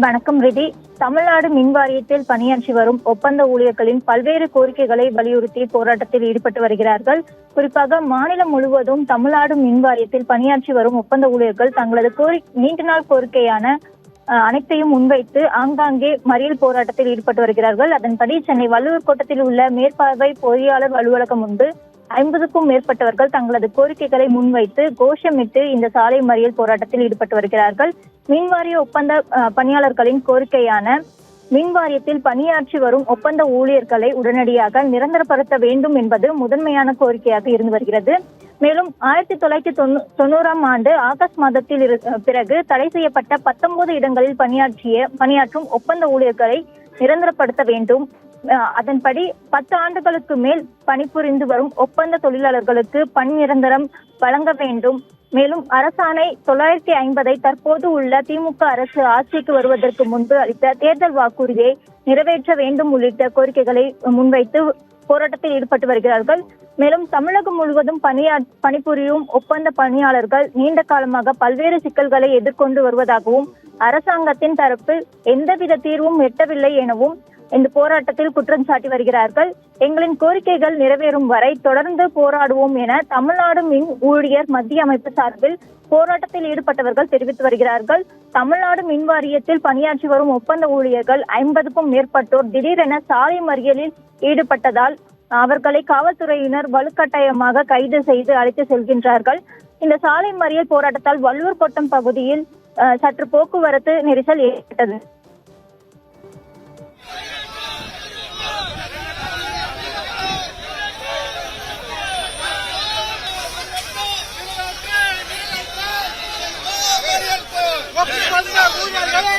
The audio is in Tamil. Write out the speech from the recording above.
வணக்கம் ரிதி. தமிழ்நாடு மின் வாரியத்தில் பணியாற்றி வரும் ஒப்பந்த ஊழியர்களின் பல்வேறு கோரிக்கைகளை வலியுறுத்தி போராட்டத்தில் ஈடுபட்டு வருகிறார்கள். குறிப்பாக மாநிலம் முழுவதும் தமிழ்நாடு மின் வாரியத்தில் பணியாற்றி வரும் ஒப்பந்த ஊழியர்கள் தங்களது நீண்ட நாள் கோரிக்கையான அனைத்தையும் முன்வைத்து ஆங்காங்கே மறியல் போராட்டத்தில் ஈடுபட்டு வருகிறார்கள். அதன்படி சென்னை வள்ளுவர் கோட்டத்தில் உள்ள மேற்பார்வை பொறியாளர் அலுவலகம் முன்பு 50க்கும் மேற்பட்டவர்கள் தங்களது கோரிக்கைகளை முன்வைத்து கோஷமிட்டு இந்த சாலை மறியல் போராட்டத்தில் ஈடுபட்டு வருகிறார்கள். மின்வாரிய ஒப்பந்த பணியாளர்களின் கோரிக்கையான மின் வாரியத்தில் பணியாற்றி வரும் ஒப்பந்த ஊழியர்களை உடனடியாக நிரந்தரப்படுத்த வேண்டும் என்பது முதன்மையான கோரிக்கையாக இருந்து வருகிறது. மேலும் 1990ஆம் ஆண்டு ஆகஸ்ட் மாதத்தில் பிறகு தடை செய்யப்பட்ட 19 இடங்களில் பணியாற்றும் ஒப்பந்த ஊழியர்களை நிரந்தரப்படுத்த வேண்டும். அதன்படி 10 ஆண்டுகளுக்கு மேல் பணிபுரிந்து வரும் ஒப்பந்த தொழிலாளர்களுக்கு பணி நிரந்தரம் வழங்க வேண்டும். மேலும் அரசாணை 950 தற்போது உள்ள திமுக அரசு ஆட்சிக்கு வருவதற்கு முன்பு அளித்த தேர்தல் வாக்குறுதியை நிறைவேற்ற வேண்டும் உள்ளிட்ட கோரிக்கைகளை முன்வைத்து போராட்டத்தில் ஈடுபட்டு வருகிறார்கள். மேலும் தமிழகம் முழுவதும் பணிபுரியும் ஒப்பந்த பணியாளர்கள் நீண்ட காலமாக பல்வேறு சிக்கல்களை எதிர்கொண்டு வருவதாகவும் அரசாங்கத்தின் தரப்பில் எந்தவித தீர்வும் எட்டவில்லை எனவும் இந்த போராட்டத்தில் குற்றம் சாட்டி வருகிறார்கள். எங்களின் கோரிக்கைகள் நிறைவேறும் வரை தொடர்ந்து போராடுவோம் என தமிழ்நாடு மின் ஊழியர் மத்திய அமைப்பு சார்பில் போராட்டத்தில் ஈடுபட்டவர்கள் தெரிவித்து வருகிறார்கள். தமிழ்நாடு மின் வாரியத்தில் பணியாற்றி வரும் ஒப்பந்த ஊழியர்கள் 50க்கும் மேற்பட்டோர் திடீரென சாலை மறியலில் ஈடுபட்டதால் அவர்களை காவல்துறையினர் வலுக்கட்டாயமாக கைது செய்து அழைத்து செல்கின்றார்கள். இந்த சாலை மறியல் போராட்டத்தால் வள்ளுவர் கோட்டம் பகுதியில் சற்று போக்குவரத்து நெரிசல் ஏற்பட்டது. ஒப்பந்த